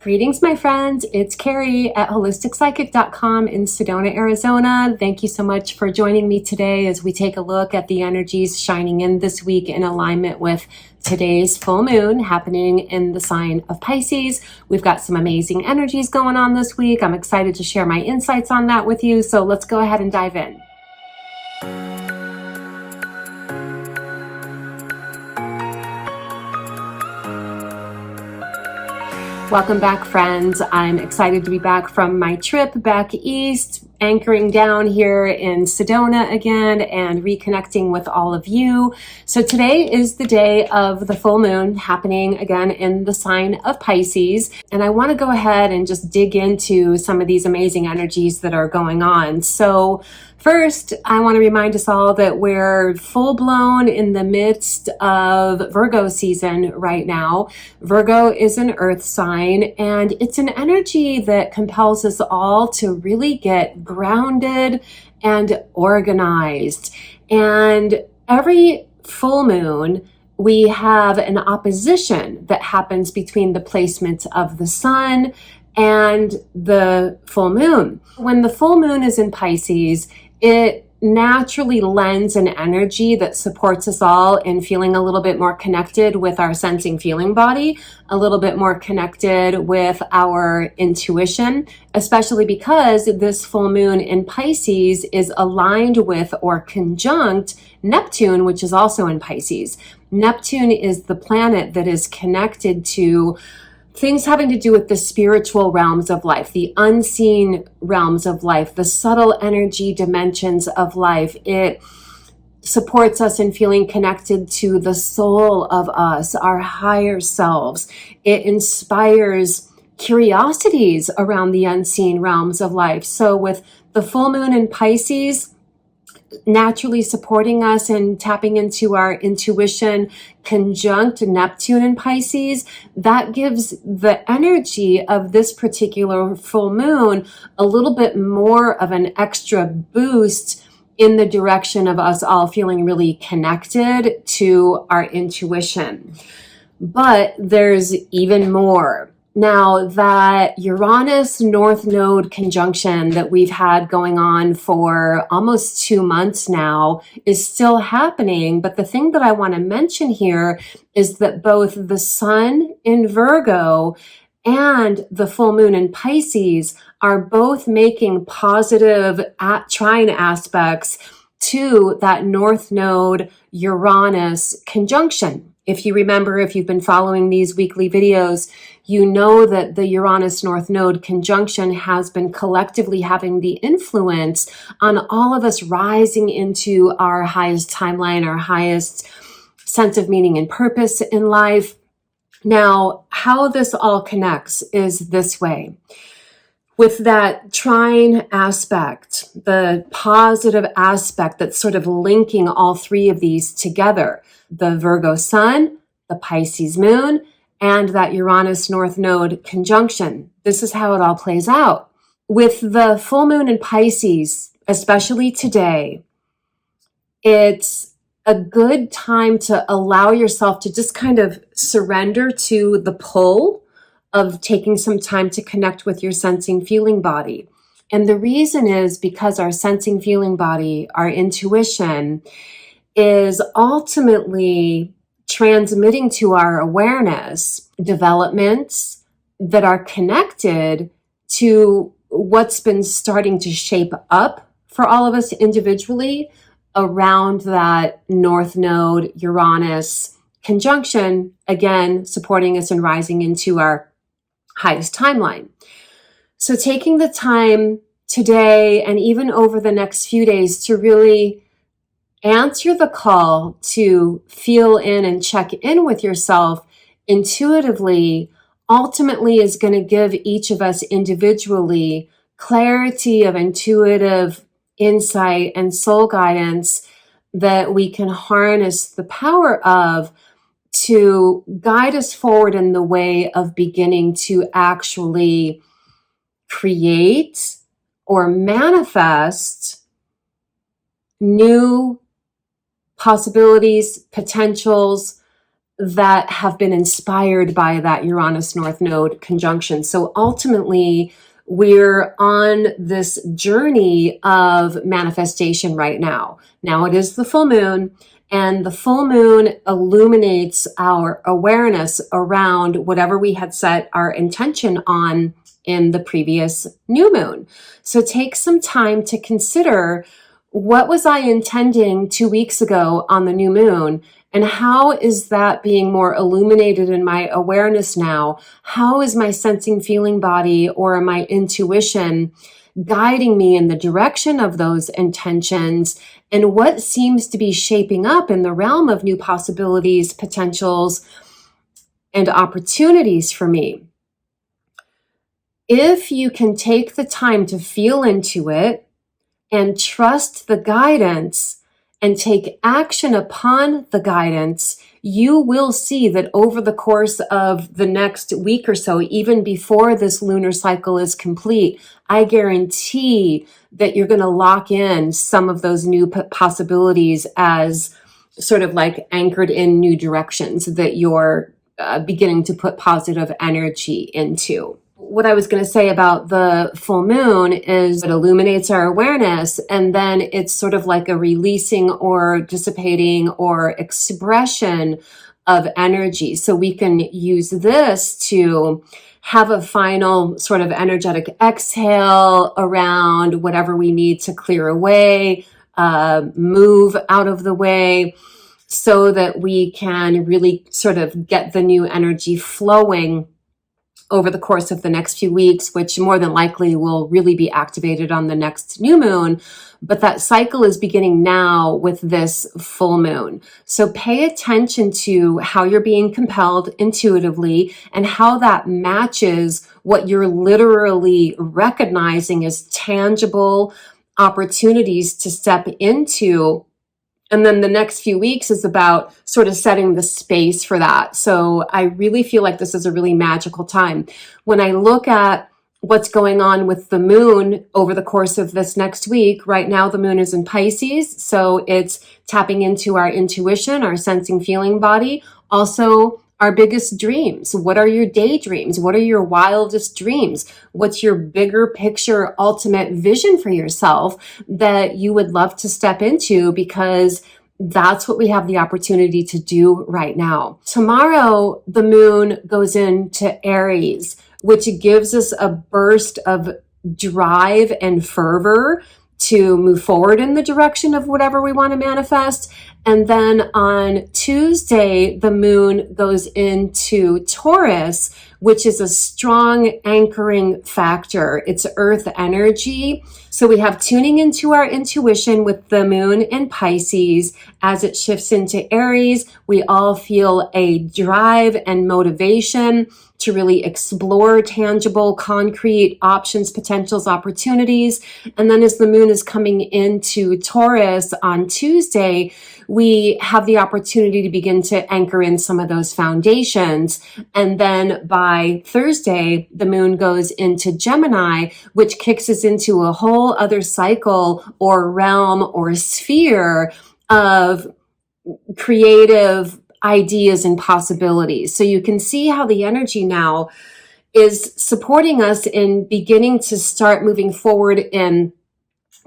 Greetings, my friends. It's Carrie at holisticspsychic.com in Sedona, Arizona. Thank you so much for joining me today as we take a look at the energies shining in this week in alignment with today's full moon happening in the sign of Pisces. We've got some amazing energies going on this week. I'm excited to share my insights on that with you. So let's go ahead and dive in. Welcome back, friends. I'm excited to be back from my trip back east, anchoring down here in Sedona again and reconnecting with all of you. So today is the day of the full moon happening again in the sign of Pisces. And I want to go ahead and just dig into some of these amazing energies that are going on. So first, I want to remind us all that we're full blown in the midst of Virgo season right now. Virgo is an earth sign, and it's an energy that compels us all to really get grounded and organized. And every full moon, we have an opposition that happens between the placements of the sun and the full moon. When the full moon is in Pisces, it naturally lends an energy that supports us all in feeling a little bit more connected with our sensing feeling body, a little bit more connected with our intuition, especially because this full moon in Pisces is aligned with or conjunct Neptune, which is also in Pisces. Neptune is the planet that is connected to things having to do with the spiritual realms of life, the unseen realms of life, the subtle energy dimensions of life. It supports us in feeling connected to the soul of us, our higher selves. It inspires curiosities around the unseen realms of life. So with the full moon in Pisces, naturally supporting us and tapping into our intuition, conjunct Neptune in Pisces, that gives the energy of this particular full moon a little bit more of an extra boost in the direction of us all feeling really connected to our intuition. But there's even more. Now, that Uranus North Node conjunction that we've had going on for almost 2 months now is still happening. But the thing that I want to mention here is that both the sun in Virgo and the full moon in Pisces are both making positive trine aspects to that North Node Uranus conjunction. If you remember, if you've been following these weekly videos, you know that the Uranus North Node conjunction has been collectively having the influence on all of us rising into our highest timeline, our highest sense of meaning and purpose in life. Now, how this all connects is this way. With that trine aspect, the positive aspect that's sort of linking all three of these together, the Virgo sun, the Pisces moon, and that Uranus North Node conjunction. This is how it all plays out. With the full moon in Pisces, especially today, it's a good time to allow yourself to just kind of surrender to the pull of taking some time to connect with your sensing feeling body. And the reason is because our sensing feeling body, our intuition, is ultimately transmitting to our awareness developments that are connected to what's been starting to shape up for all of us individually around that North Node Uranus conjunction, again, supporting us and rising into our highest timeline. So taking the time today and even over the next few days to really answer the call to feel in and check in with yourself intuitively ultimately is going to give each of us individually clarity of intuitive insight and soul guidance that we can harness the power of to guide us forward in the way of beginning to actually create or manifest new possibilities, potentials that have been inspired by that Uranus North Node conjunction. So ultimately, we're on this journey of manifestation right now. Now it is the full moon, and the full moon illuminates our awareness around whatever we had set our intention on in the previous new moon. So take some time to consider, what was I intending 2 weeks ago on the new moon? And how is that being more illuminated in my awareness now? How is my sensing feeling body or my intuition guiding me in the direction of those intentions? And what seems to be shaping up in the realm of new possibilities, potentials, and opportunities for me? If you can take the time to feel into it and trust the guidance and take action upon the guidance, you will see that over the course of the next week or so, even before this lunar cycle is complete, I guarantee that you're going to lock in some of those new possibilities as sort of like anchored in new directions that you're beginning to put positive energy into. What I was going to say about the full moon is it illuminates our awareness, and then it's sort of like a releasing or dissipating or expression of energy. So we can use this to have a final sort of energetic exhale around whatever we need to clear away, move out of the way, so that we can really sort of get the new energy flowing over the course of the next few weeks, which more than likely will really be activated on the next new moon. But that cycle is beginning now with this full moon. So pay attention to how you're being compelled intuitively and how that matches what you're literally recognizing as tangible opportunities to step into. And then the next few weeks is about sort of setting the space for that. So I really feel like this is a really magical time. When I look at what's going on with the moon over the course of this next week, right now the moon is in Pisces. So it's tapping into our intuition, our sensing feeling body, also our biggest dreams. What are your daydreams? What are your wildest dreams? What's your bigger picture, ultimate vision for yourself that you would love to step into? Because that's what we have the opportunity to do right now. Tomorrow, the moon goes into Aries, which gives us a burst of drive and fervor to move forward in the direction of whatever we want to manifest. And then on Tuesday, the moon goes into Taurus, which is a strong anchoring factor. It's earth energy. So we have tuning into our intuition with the moon in Pisces. As it shifts into Aries, we all feel a drive and motivation to really explore tangible, concrete options, potentials, opportunities. And then as the moon is coming into Taurus on Tuesday, we have the opportunity to begin to anchor in some of those foundations. And then by Thursday, the moon goes into Gemini, which kicks us into a whole other cycle or realm or sphere of creative ideas and possibilities. So you can see how the energy now is supporting us in beginning to start moving forward in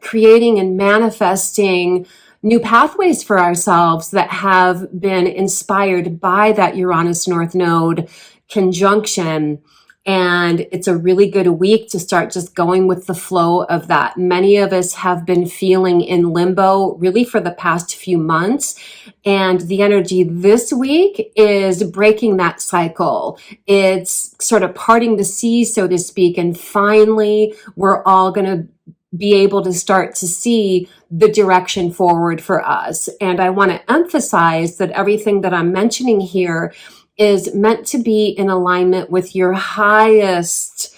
creating and manifesting new pathways for ourselves that have been inspired by that Uranus North Node conjunction. And it's a really good week to start just going with the flow of that. Many of us have been feeling in limbo really for the past few months. And the energy this week is breaking that cycle. It's sort of parting the seas, so to speak. And finally, we're all going to be able to start to see the direction forward for us. And I want to emphasize that everything that I'm mentioning here is meant to be in alignment with your highest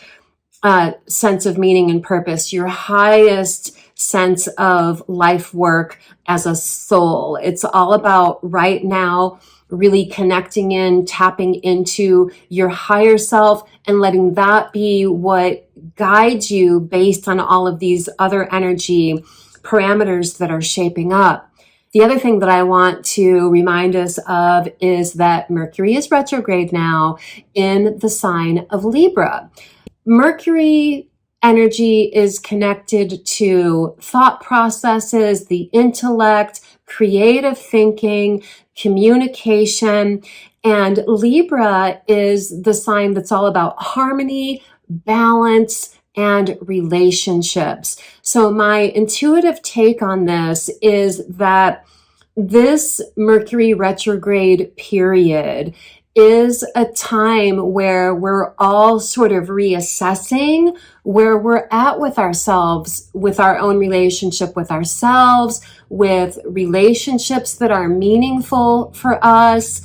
sense of meaning and purpose, your highest sense of life work as a soul. It's all about right now really connecting in, tapping into your higher self and letting that be what guides you based on all of these other energy parameters that are shaping up. The other thing that I want to remind us of is that Mercury is retrograde now in the sign of Libra. Mercury energy is connected to thought processes, the intellect, creative thinking, communication, and Libra is the sign that's all about harmony, balance, and relationships. So my intuitive take on this is that this Mercury retrograde period is a time where we're all sort of reassessing where we're at with ourselves, with our own relationship with ourselves, with relationships that are meaningful for us.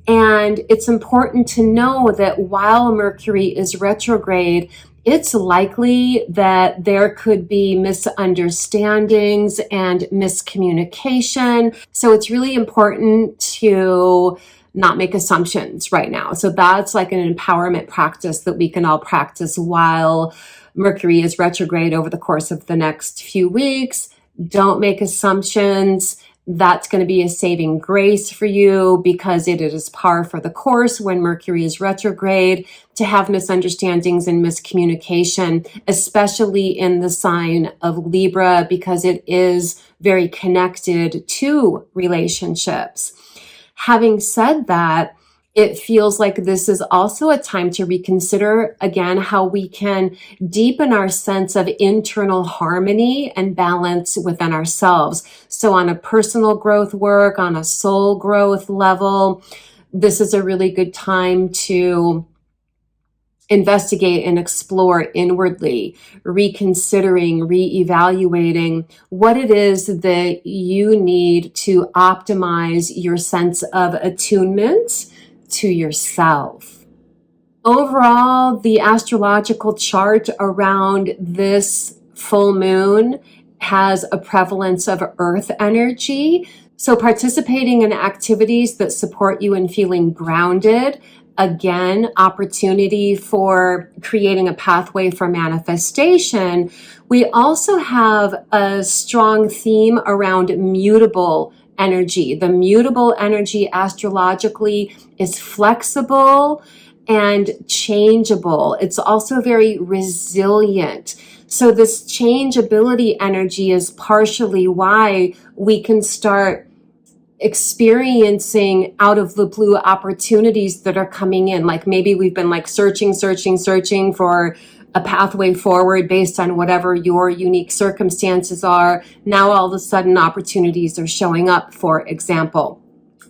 And it's important to know that while Mercury is retrograde, it's likely that there could be misunderstandings and miscommunication. So it's really important to not make assumptions right now. So that's like an empowerment practice that we can all practice while Mercury is retrograde over the course of the next few weeks. Don't make assumptions. That's going to be a saving grace for you because it is par for the course when Mercury is retrograde to have misunderstandings and miscommunication, especially in the sign of Libra, because it is very connected to relationships. Having said that, it feels like this is also a time to reconsider again how we can deepen our sense of internal harmony and balance within ourselves. So on a personal growth work, on a soul growth level, this is a really good time to investigate and explore inwardly, reconsidering, reevaluating what it is that you need to optimize your sense of attunement to yourself. Overall, the astrological chart around this full moon has a prevalence of earth energy. So participating in activities that support you in feeling grounded, again, opportunity for creating a pathway for manifestation. We also have a strong theme around mutable energy. The mutable energy astrologically is flexible and changeable. It's also very resilient. So this changeability energy is partially why we can start experiencing out of the blue opportunities that are coming in. Like maybe we've been like searching for a pathway forward based on whatever your unique circumstances are. Now all of a sudden opportunities are showing up, for example.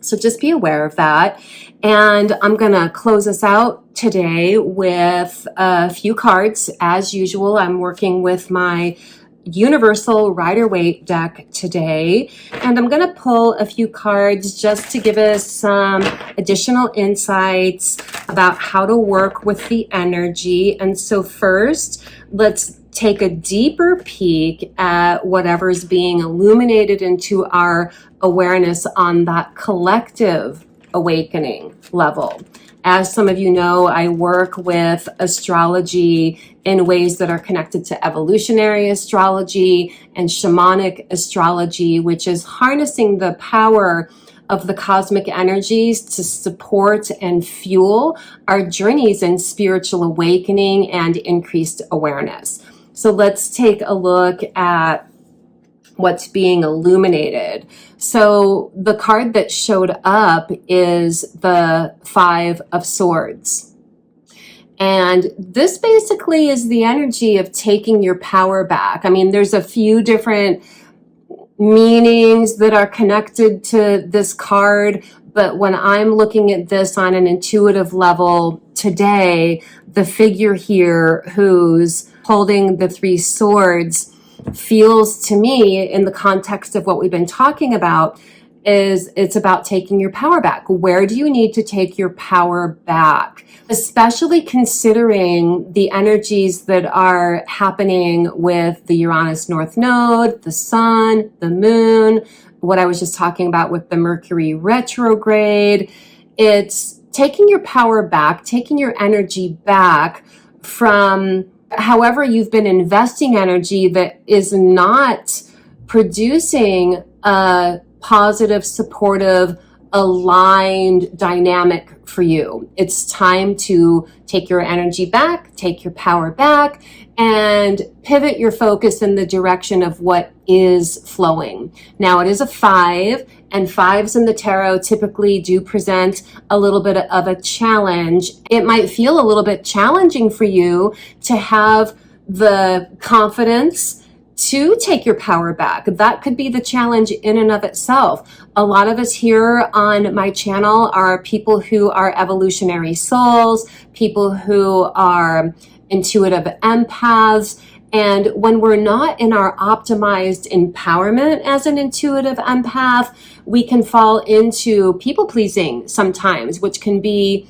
So just be aware of that. And I'm going to close us out today with a few cards. As usual, I'm working with my Universal Rider-Waite deck today, and I'm going to pull a few cards just to give us some additional insights about how to work with the energy. And so first, let's take a deeper peek at whatever's being illuminated into our awareness on that collective awakening level. As some of you know, I work with astrology in ways that are connected to evolutionary astrology and shamanic astrology, which is harnessing the power of the cosmic energies to support and fuel our journeys in spiritual awakening and increased awareness. So let's take a look at what's being illuminated. So the card that showed up is the Five of Swords. And this basically is the energy of taking your power back. I mean, there's a few different meanings that are connected to this card, but when I'm looking at this on an intuitive level today, the figure here who's holding the three swords feels to me, in the context of what we've been talking about, is it's about taking your power back. Where do you need to take your power back? Especially considering the energies that are happening with the Uranus North Node, the Sun, the Moon, what I was just talking about with the Mercury retrograde. It's taking your power back, taking your energy back from however you've been investing energy that is not producing a positive, supportive, aligned dynamic for you. It's time to take your energy back, take your power back, and pivot your focus in the direction of what is flowing. Now, it is a 5, and 5s in the tarot typically do present a little bit of a challenge. It might feel a little bit challenging for you to have the confidence to take your power back. That could be the challenge in and of itself. A lot of us here on my channel are people who are evolutionary souls, people who are intuitive empaths. And when we're not in our optimized empowerment as an intuitive empath, we can fall into people pleasing sometimes, which can be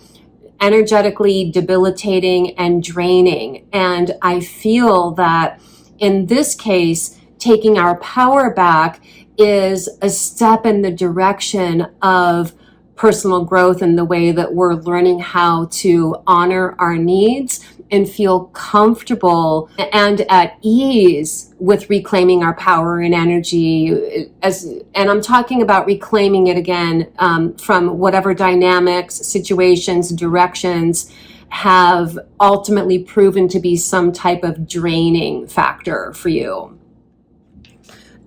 energetically debilitating and draining. And I feel that in this case, taking our power back is a step in the direction of personal growth in the way that we're learning how to honor our needs and feel comfortable and at ease with reclaiming our power and energy. And I'm talking about reclaiming it again from whatever dynamics, situations, directions have ultimately proven to be some type of draining factor for you.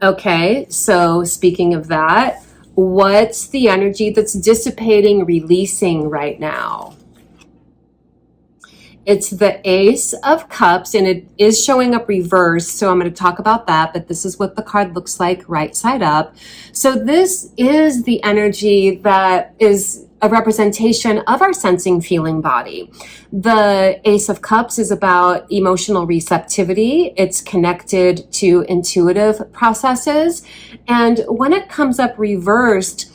Okay, so speaking of that, what's the energy that's dissipating, releasing right now? It's the Ace of Cups, and it is showing up reversed, so I'm going to talk about that, but this is what the card looks like right side up. So this is the energy that is a representation of our sensing, feeling body. The Ace of Cups is about emotional receptivity. It's connected to intuitive processes. And when it comes up reversed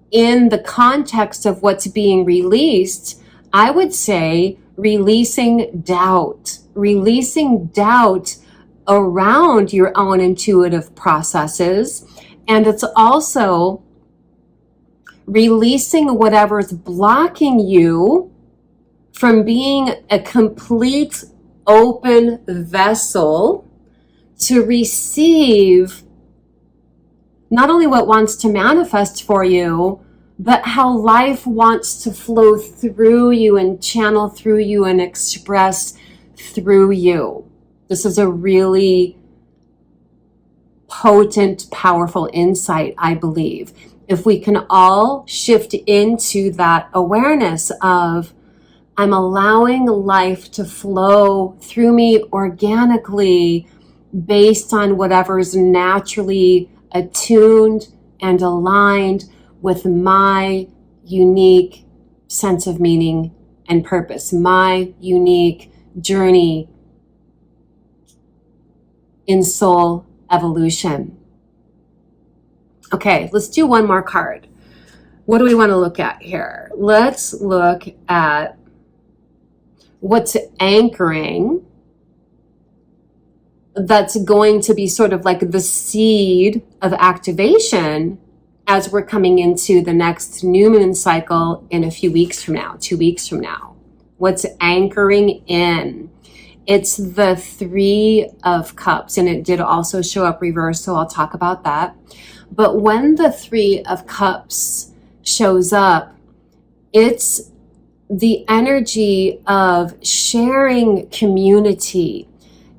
in the context of what's being released, I would say releasing doubt around your own intuitive processes. And it's also releasing whatever's blocking you from being a complete open vessel to receive not only what wants to manifest for you, but how life wants to flow through you and channel through you and express through you. This is a really potent, powerful insight, I believe. If we can all shift into that awareness of, I'm allowing life to flow through me organically based on whatever's naturally attuned and aligned with my unique sense of meaning and purpose, my unique journey in soul evolution. Okay, let's do one more card. What do we want to look at here? Let's look at what's anchoring. That's going to be sort of like the seed of activation as we're coming into the next new moon cycle in a few weeks from now, 2 weeks from now. What's anchoring in? It's the 3 of Cups, and it did also show up reversed, so I'll talk about that. But when the 3 of Cups shows up, it's the energy of sharing community.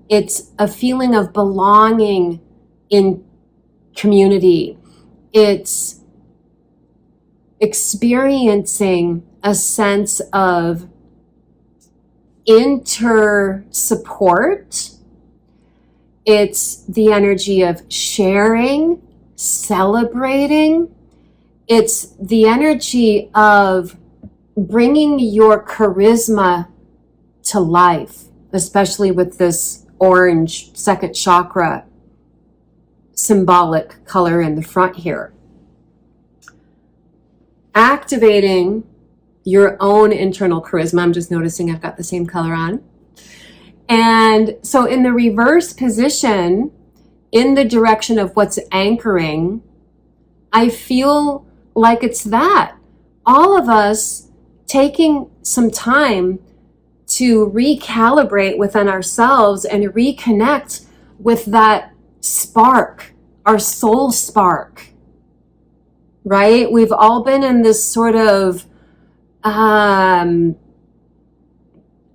It's a feeling of belonging in community. It's experiencing a sense of inter-support. It's the energy of sharing, celebrating. It's the energy of bringing your charisma to life, especially with this orange second chakra symbolic color in the front here. Activating your own internal charisma. I'm just noticing I've got the same color on. And so in the reverse position, in the direction of what's anchoring, I feel like it's that. All of us taking some time to recalibrate within ourselves and reconnect with that spark, our soul spark. right? We've all been in this sort of, I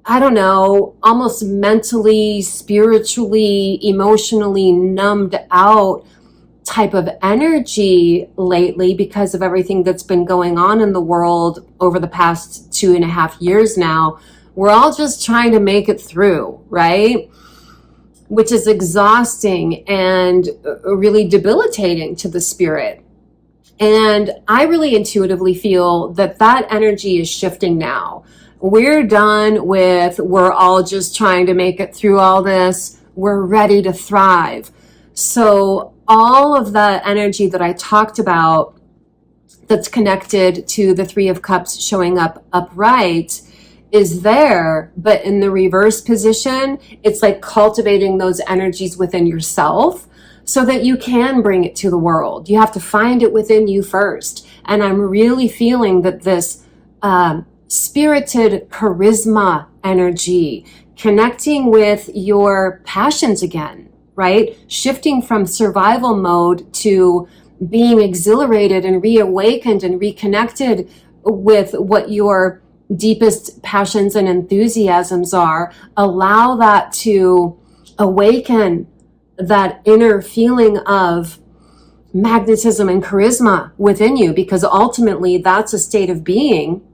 don't know, almost mentally, spiritually, emotionally numbed out type of energy lately because of everything that's been going on in the world over the past 2.5 years now. We're all just trying to make it through, right? Which is exhausting and really debilitating to the spirit. And I really intuitively feel that that energy is shifting now. We're done with, we're all just trying to make it through all this. We're ready to thrive. So all of the energy that I talked about that's connected to the Three of Cups showing up upright is there, but in the reverse position, it's like cultivating those energies within yourself so that you can bring it to the world. You have to find it within you first. And I'm really feeling that this spirited charisma energy, connecting with your passions again, right? Shifting from survival mode to being exhilarated and reawakened and reconnected with what your deepest passions and enthusiasms are. Allow that to awaken that inner feeling of magnetism and charisma within you, because ultimately that's a state of being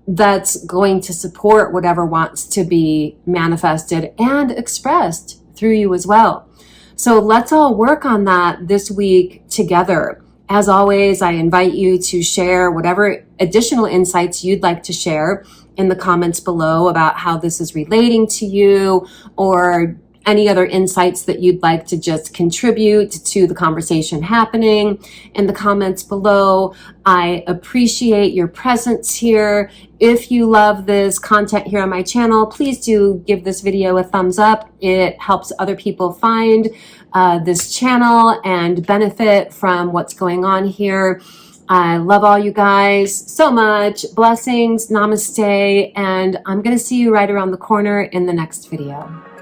that's going to support whatever wants to be manifested and expressed through you as well. So let's all work on that this week together. As always, I invite you to share whatever additional insights you'd like to share in the comments below about how this is relating to you, or any other insights that you'd like to just contribute to the conversation happening in the comments below. I appreciate your presence here. If you love this content here on my channel, please do give this video a thumbs up. It helps other people find this channel and benefit from what's going on here. I love all you guys so much. Blessings, namaste, and I'm going to see you right around the corner in the next video.